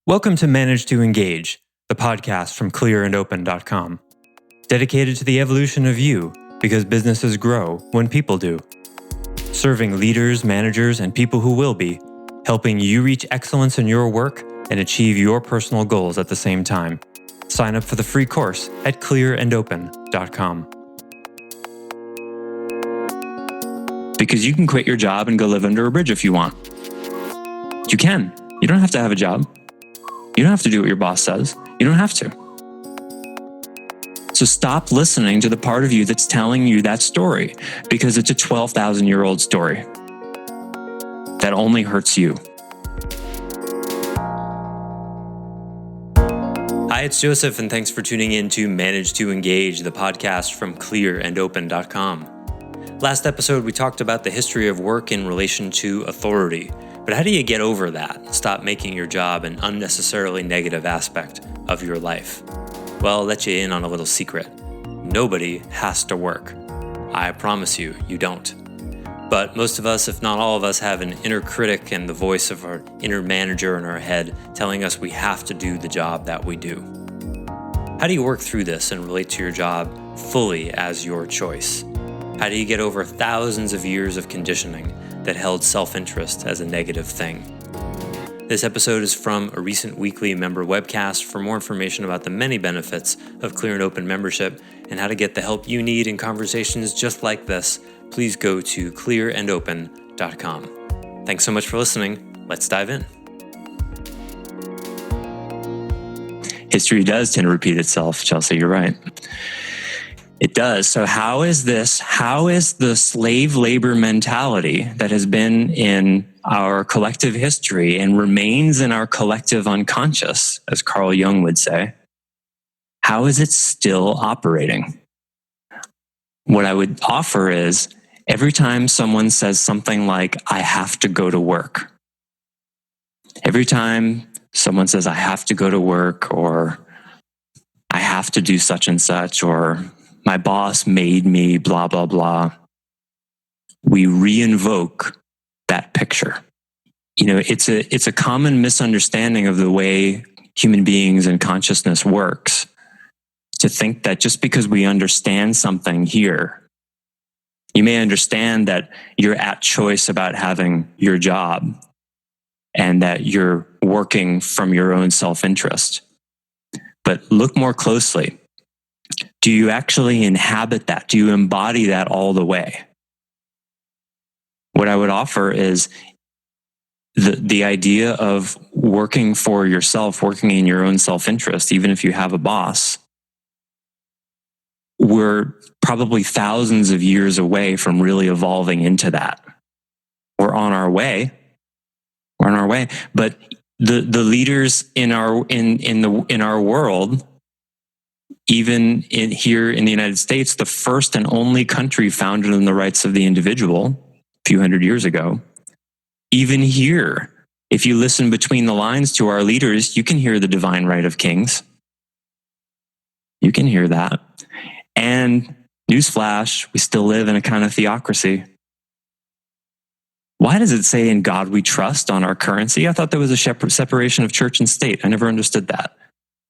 Welcome to Manage to Engage, the podcast from clearandopen.com, dedicated to the evolution of you because businesses grow when people do. Serving leaders, managers, and people who will be, helping you reach excellence in your work and achieve your personal goals at the same time. Sign up for the free course at clearandopen.com. Because you can quit your job and go live under a bridge if you want. You can. You don't have to have a job. You don't have to do what your boss says. You don't have to. So stop listening to the part of you that's telling you that story, because it's a 12,000-year-old story that only hurts you. Hi, it's Joseph, and thanks for tuning in to Manage to Engage, the podcast from clearandopen.com. Last episode, we talked about the history of work in relation to authority. But how do you get over that and stop making your job an unnecessarily negative aspect of your life? Well, I'll let you in on a little secret. Nobody has to work. I promise you, you don't. But most of us, if not all of us, have an inner critic and the voice of our inner manager in our head telling us we have to do the job that we do. How do you work through this and relate to your job fully as your choice? How do you get over thousands of years of conditioning that held self-interest as a negative thing? This episode is from a recent weekly member webcast. For more information about the many benefits of Clear and Open membership and how to get the help you need in conversations just like this, please go to clearandopen.com. Thanks so much for listening. Let's dive in. History does tend to repeat itself, Chelsea, you're right. It does. So how is the slave labor mentality that has been in our collective history and remains in our collective unconscious, as Carl Jung would say, how is it still operating? What I would offer is every time someone says something like, I have to go to work, every time someone says, I have to go to work, or I have to do such and such, or my boss made me, blah, blah, blah, we reinvoke that picture. You know, it's a common misunderstanding of the way human beings and consciousness works to think that just because we understand something here, you may understand that you're at choice about having your job and that you're working from your own self-interest. But look more closely. Do you actually inhabit that? Do you embody that all the way? What I would offer is the idea of working for yourself, working in your own self-interest, even if you have a boss. We're probably thousands of years away from really evolving into that. We're on our way. But the leaders in our world, even here in the United States, the first and only country founded on the rights of the individual a few hundred years ago, even here, if you listen between the lines to our leaders, you can hear the divine right of kings. You can hear that. And newsflash, we still live in a kind of theocracy. Why does it say in God we trust on our currency? I thought there was a separation of church and state. I never understood that.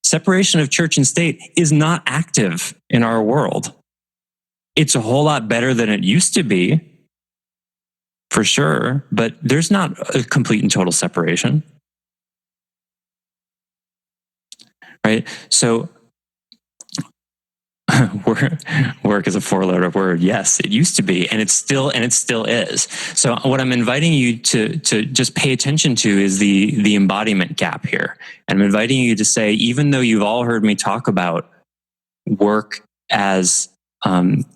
Separation of church and state is not active in our world. It's a whole lot better than it used to be, for sure, but there's not a complete and total separation. Right? So work is a four-letter word. Yes, it used to be, and it still is. So what I'm inviting you to just pay attention to is the embodiment gap here. And I'm inviting you to say, even though you've all heard me talk about work as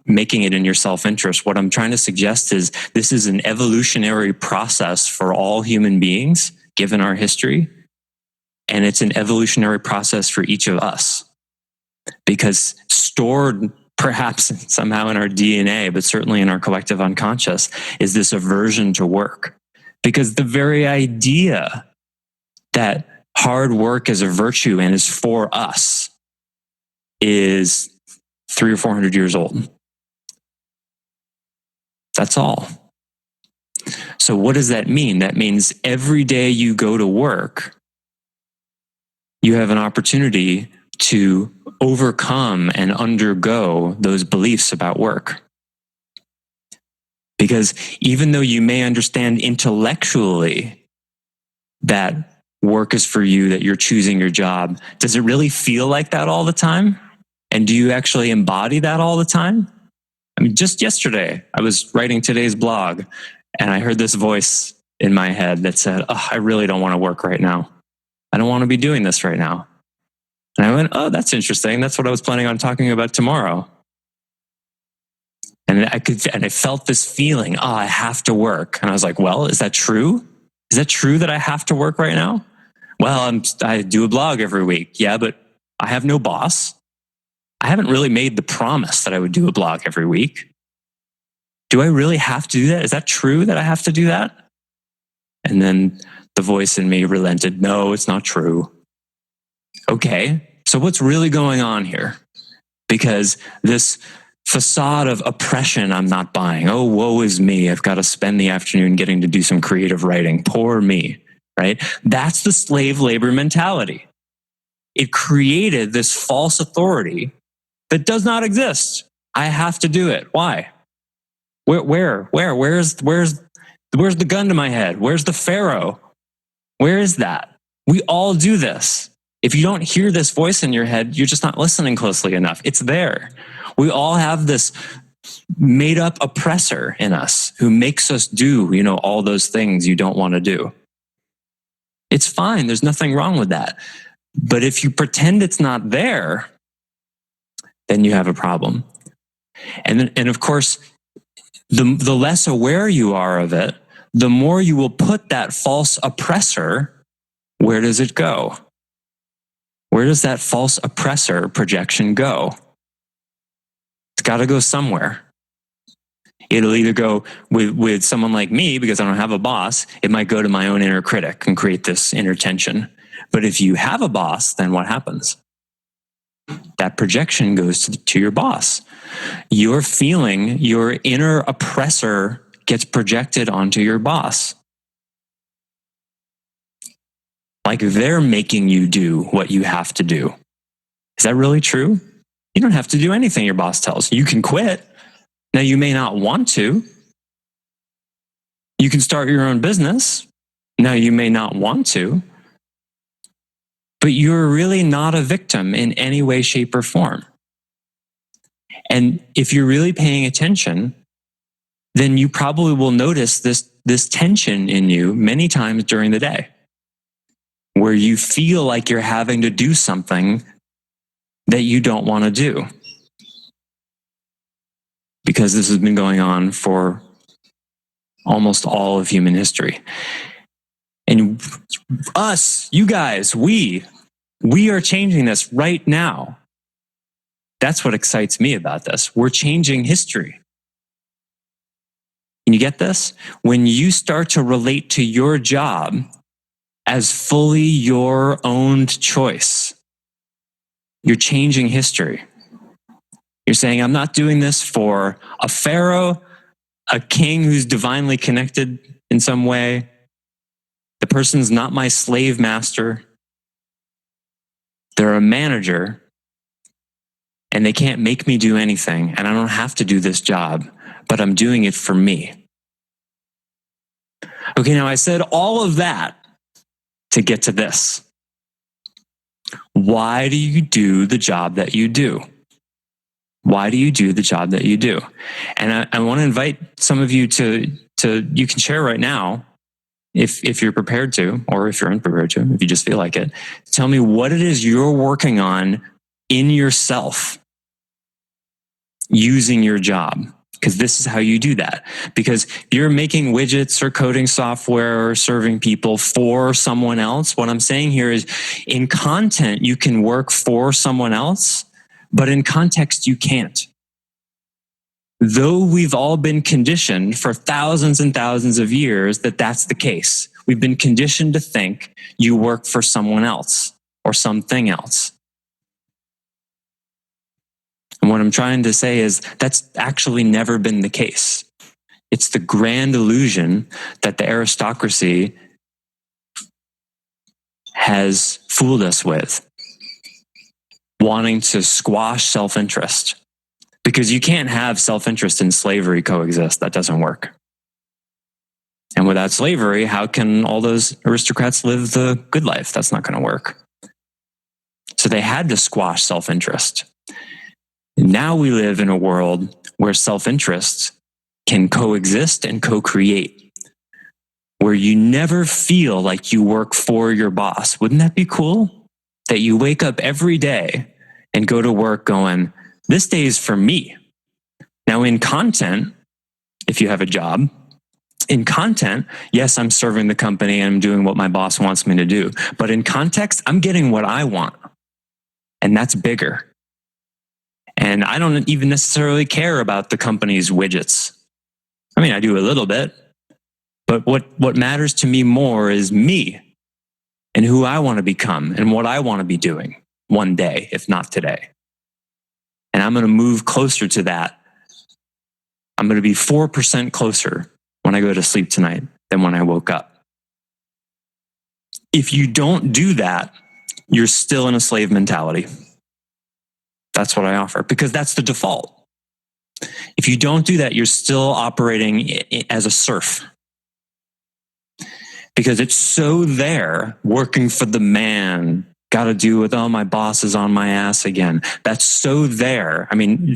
making it in your self-interest, what I'm trying to suggest is this is an evolutionary process for all human beings, given our history, and it's an evolutionary process for each of us. Because stored perhaps somehow in our DNA, but certainly in our collective unconscious, is this aversion to work. Because the very idea that hard work is a virtue and is for us is 300 or 400 years old. That's all. So what does that mean? That means every day you go to work, you have an opportunity to overcome and undergo those beliefs about work. Because even though you may understand intellectually that work is for you, that you're choosing your job, does it really feel like that all the time? And do you actually embody that all the time? I mean, just yesterday, I was writing today's blog and I heard this voice in my head that said, oh, I really don't want to work right now. I don't want to be doing this right now. And I went, oh, that's interesting. That's what I was planning on talking about tomorrow. And I felt this feeling, oh, I have to work. And I was like, well, is that true? Is that true that I have to work right now? Well, I do a blog every week. Yeah, but I have no boss. I haven't really made the promise that I would do a blog every week. Do I really have to do that? Is that true that I have to do that? And then the voice in me relented. No, it's not true. Okay, so what's really going on here? Because this facade of oppression I'm not buying. Oh, woe is me. I've got to spend the afternoon getting to do some creative writing. Poor me, right? That's the slave labor mentality. It created this false authority that does not exist. I have to do it. Why? Where's the gun to my head? Where's the Pharaoh? Where is that? We all do this. If you don't hear this voice in your head, you're just not listening closely enough. It's there. We all have this made up oppressor in us who makes us do, all those things you don't want to do. It's fine. There's nothing wrong with that. But if you pretend it's not there, then you have a problem. And of course, the less aware you are of it, the more you will put that false oppressor. Where does it go? Where does that false oppressor projection go? It's got to go somewhere. It'll either go with someone like me because I don't have a boss. It might go to my own inner critic and create this inner tension. But if you have a boss, then what happens? That projection goes to your boss. Your feeling, your inner oppressor gets projected onto your boss. Like they're making you do what you have to do. Is that really true? You don't have to do anything your boss tells you. You can quit. Now, you may not want to. You can start your own business. Now, you may not want to. But you're really not a victim in any way, shape, or form. And if you're really paying attention, then you probably will notice this tension in you many times during the day, where you feel like you're having to do something that you don't want to do. Because this has been going on for almost all of human history. And us, you guys, we are changing this right now. That's what excites me about this. We're changing history. Can you get this? When you start to relate to your job as fully your owned choice, you're changing history. You're saying, I'm not doing this for a pharaoh, a king who's divinely connected in some way. The person's not my slave master. They're a manager, and they can't make me do anything, and I don't have to do this job, but I'm doing it for me. Okay, now I said all of that to get to this. Why do you do the job that you do? Why do you do the job that you do? And I want to invite some of you to you can share right now, if you're prepared to, or if you're unprepared to, if you just feel like it. Tell me what it is you're working on in yourself using your job, because this is how you do that. Because you're making widgets or coding software or serving people for someone else. What I'm saying here is, in content, you can work for someone else, but in context, you can't. Though we've all been conditioned for thousands and thousands of years that that's the case. We've been conditioned to think you work for someone else or something else. And what I'm trying to say is that's actually never been the case. It's the grand illusion that the aristocracy has fooled us with, wanting to squash self-interest. Because you can't have self-interest and slavery coexist. That doesn't work. And without slavery, how can all those aristocrats live the good life? That's not going to work. So they had to squash self-interest. Now we live in a world where self-interest can coexist and co-create, where you never feel like you work for your boss. Wouldn't that be cool? That you wake up every day and go to work going, this day is for me. Now in content, if you have a job, in content, yes, I'm serving the company and I'm doing what my boss wants me to do. But in context, I'm getting what I want. And that's bigger. And I don't even necessarily care about the company's widgets. I mean, I do a little bit. But what matters to me more is me and who I want to become and what I want to be doing one day, if not today. And I'm going to move closer to that. I'm going to be 4% closer when I go to sleep tonight than when I woke up. If you don't do that, you're still in a slave mentality. That's what I offer, because that's the default. If you don't do that, you're still operating as a serf. Because it's so there, working for the man, got to do with, oh, my boss is on my ass again. That's so there. I mean,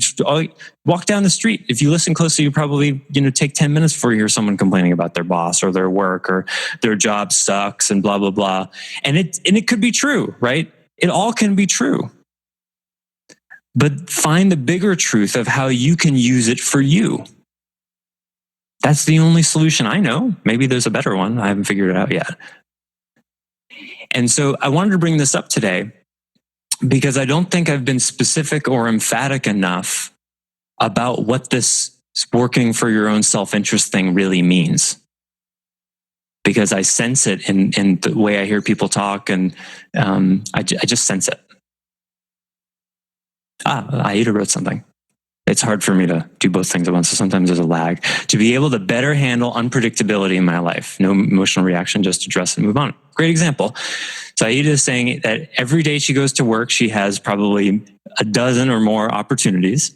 walk down the street. If you listen closely, you probably, take 10 minutes before you hear someone complaining about their boss or their work or their job sucks and blah, blah, blah. And it could be true, right? It all can be true. But find the bigger truth of how you can use it for you. That's the only solution I know. Maybe there's a better one. I haven't figured it out yet. And so I wanted to bring this up today because I don't think I've been specific or emphatic enough about what this working for your own self-interest thing really means. Because I sense it in the way I hear people talk, and I just sense it. Aida wrote something. It's hard for me to do both things at once, so sometimes there's a lag. To be able to better handle unpredictability in my life. No emotional reaction, just address and move on. Great example. So Aida is saying that every day she goes to work, she has probably a dozen or more opportunities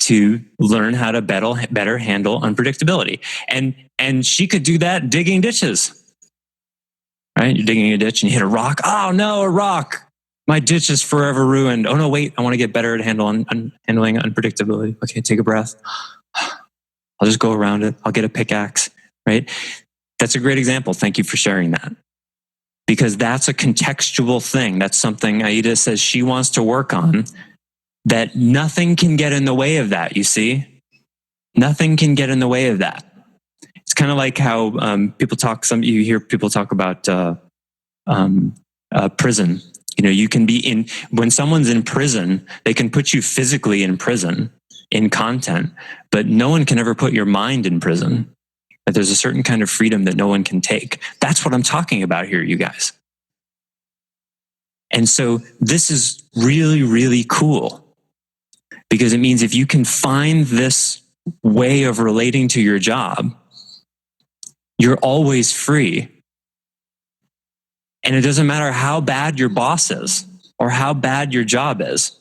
to learn how to better handle unpredictability. And she could do that digging ditches. Right? You're digging a ditch and you hit a rock. Oh no, a rock. My ditch is forever ruined. Oh no, wait, I want to get better at handling unpredictability. Okay, take a breath. I'll just go around it. I'll get a pickaxe, right? That's a great example. Thank you for sharing that. Because that's a contextual thing. That's something Aida says she wants to work on, that nothing can get in the way of that, you see? Nothing can get in the way of that. It's kind of like how you hear people talk about prison. You can be when someone's in prison, they can put you physically in prison in content, but no one can ever put your mind in prison. That there's a certain kind of freedom that no one can take. That's what I'm talking about here, you guys. And so this is really, really cool, because it means if you can find this way of relating to your job, you're always free. And it doesn't matter how bad your boss is or how bad your job is.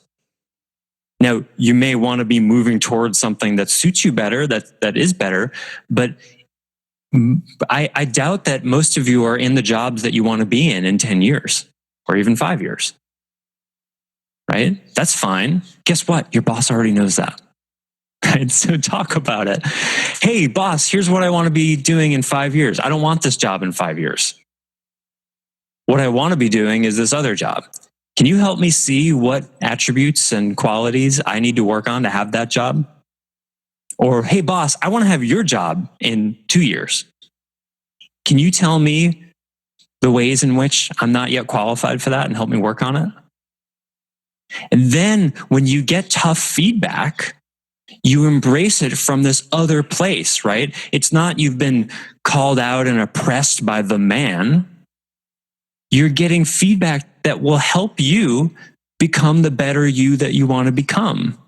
Now, you may want to be moving towards something that suits you better, that is better, but I doubt that most of you are in the jobs that you want to be in 10 years or even 5 years. Right? That's fine. Guess what? Your boss already knows that. Right? So talk about it. Hey, boss, here's what I want to be doing in 5 years. I don't want this job in 5 years. What I want to be doing is this other job. Can you help me see what attributes and qualities I need to work on to have that job? Or, hey, boss, I want to have your job in 2 years. Can you tell me the ways in which I'm not yet qualified for that and help me work on it? And then when you get tough feedback, you embrace it from this other place, right? It's not you've been called out and oppressed by the man. You're getting feedback that will help you become the better you that you want to become.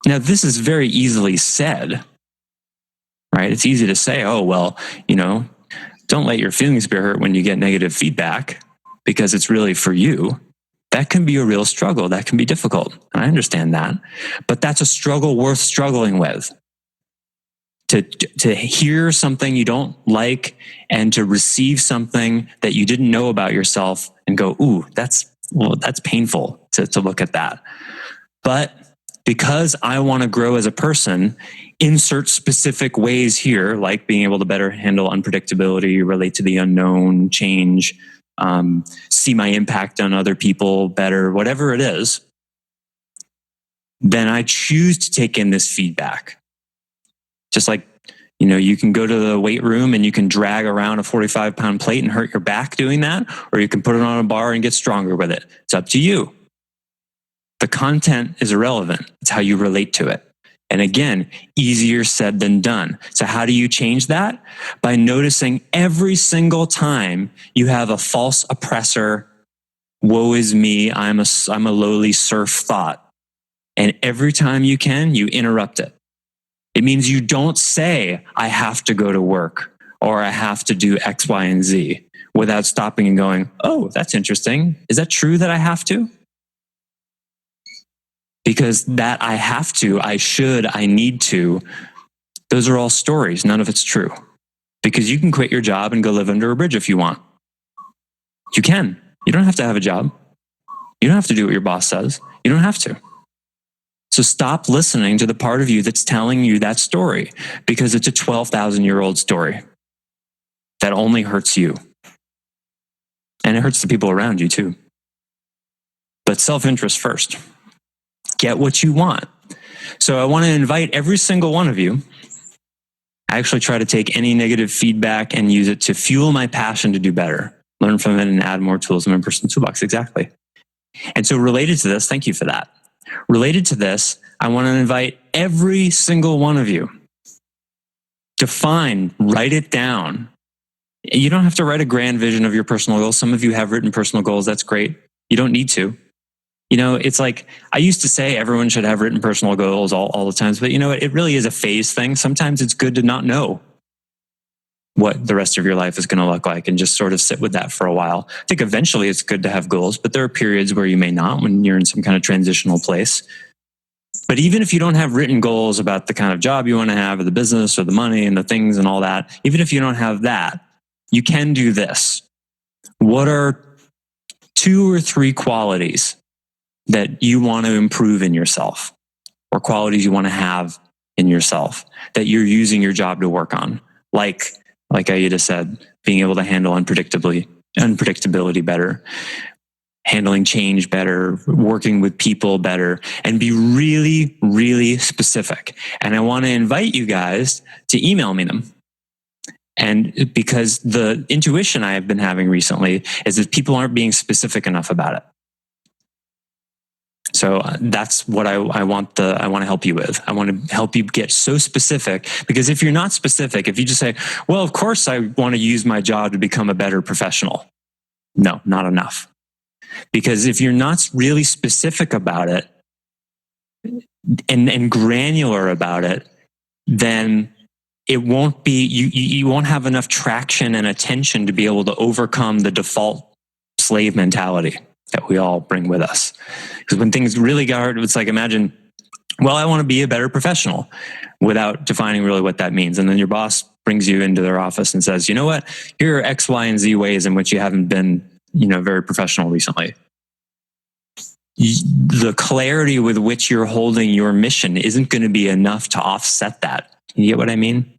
Now, this is very easily said, right? It's easy to say, oh, well, Don't let your feelings be hurt when you get negative feedback, because it's really for you. That can be a real struggle. That can be difficult. I understand that. But that's a struggle worth struggling with. To hear something you don't like and to receive something that you didn't know about yourself and go, ooh, that's painful to look at that. But because I want to grow as a person, insert specific ways here, like being able to better handle unpredictability, relate to the unknown, change, see my impact on other people better, whatever it is, then I choose to take in this feedback. Just like, you can go to the weight room and you can drag around a 45-pound plate and hurt your back doing that, or you can put it on a bar and get stronger with it. It's up to you. The content is irrelevant. It's how you relate to it. And again, easier said than done. So how do you change that? By noticing every single time you have a false oppressor, woe is me, I'm a lowly serf thought. And every time you can, you interrupt it. It means you don't say, I have to go to work or I have to do X, Y, and Z without stopping and going, oh, that's interesting. Is that true that I have to? Because that I have to, I should, I need to, those are all stories. None of it's true. Because you can quit your job and go live under a bridge if you want. You can. You don't have to have a job. You don't have to do what your boss says. You don't have to. So stop listening to the part of you that's telling you that story, because it's a 12,000-year-old story that only hurts you. And it hurts the people around you too. But self-interest first. Get what you want. So I want to invite every single one of you. I actually try to take any negative feedback and use it to fuel my passion to do better, learn from it, and add more tools in my personal toolbox. Exactly. And so related to this, thank you for that. Related to this, I want to invite every single one of you. Define, write it down. You don't have to write a grand vision of your personal goals. Some of you have written personal goals. That's great. You don't need to. It's like, I used to say everyone should have written personal goals all the times, but it really is a phase thing. Sometimes it's good to not know what the rest of your life is going to look like and just sort of sit with that for a while. I think eventually it's good to have goals, but there are periods where you may not, when you're in some kind of transitional place. But even if you don't have written goals about the kind of job you want to have, or the business or the money and the things and all that, even if you don't have that, you can do this. What are 2 or 3 qualities that you want to improve in yourself, or qualities you want to have in yourself that you're using your job to work on? Like Aida said, being able to handle unpredictability better, handling change better, working with people better, and be really, really specific. And I want to invite you guys to email me them. And because the intuition I have been having recently is that people aren't being specific enough about it. So that's what I want to help you with. I want to help you get so specific, because if you're not specific, if you just say, well, of course I want to use my job to become a better professional. No, not enough. Because if you're not really specific about it and granular about it, then it won't be, you won't have enough traction and attention to be able to overcome the default slave mentality that we all bring with us. Because when things really get hard, it's like, imagine, well, I want to be a better professional, without defining really what that means. And then your boss brings you into their office and says, you know what, here are X, Y, and Z ways in which you haven't been, very professional recently. The clarity with which you're holding your mission isn't going to be enough to offset that. You get what I mean?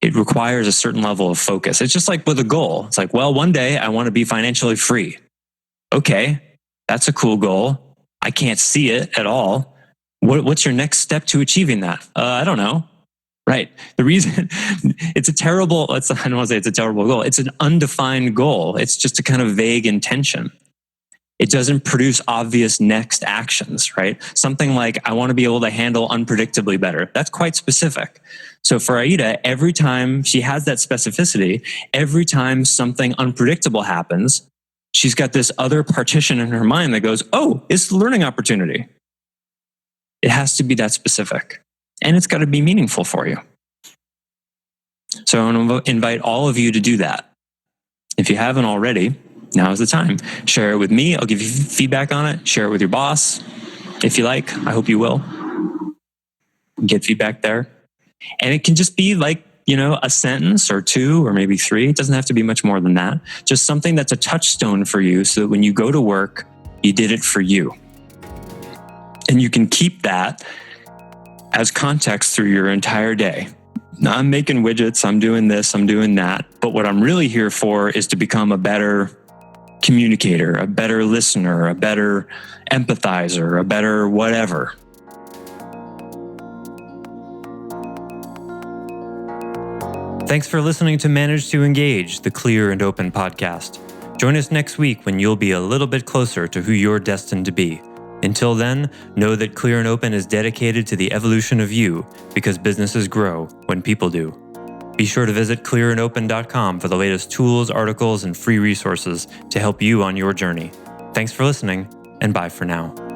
It requires a certain level of focus. It's just like with a goal. It's like, well, one day I want to be financially free. Okay, that's a cool goal. I can't see it at all. What's your next step to achieving that? I don't know. Right. The reason it's a terrible, I don't want to say it's a terrible goal. It's an undefined goal. It's just a kind of vague intention. It doesn't produce obvious next actions, right? Something like, I want to be able to handle unpredictably better. That's quite specific. So for Aida, every time she has that specificity, every time something unpredictable happens, she's got this other partition in her mind that goes, oh, it's the learning opportunity. It has to be that specific. And it's got to be meaningful for you. So I want to invite all of you to do that. If you haven't already, now is the time. Share it with me. I'll give you feedback on it. Share it with your boss if you like. I hope you will. Get feedback there. And it can just be like, a sentence or two or maybe three. It doesn't have to be much more than that. Just something that's a touchstone for you so that when you go to work, you did it for you. And you can keep that as context through your entire day. Now, I'm making widgets, I'm doing this, I'm doing that. But what I'm really here for is to become a better communicator, a better listener, a better empathizer, a better whatever. Thanks for listening to Manage to Engage, the Clear and Open podcast. Join us next week when you'll be a little bit closer to who you're destined to be. Until then, know that Clear and Open is dedicated to the evolution of you because businesses grow when people do. Be sure to visit clearandopen.com for the latest tools, articles, and free resources to help you on your journey. Thanks for listening, and bye for now.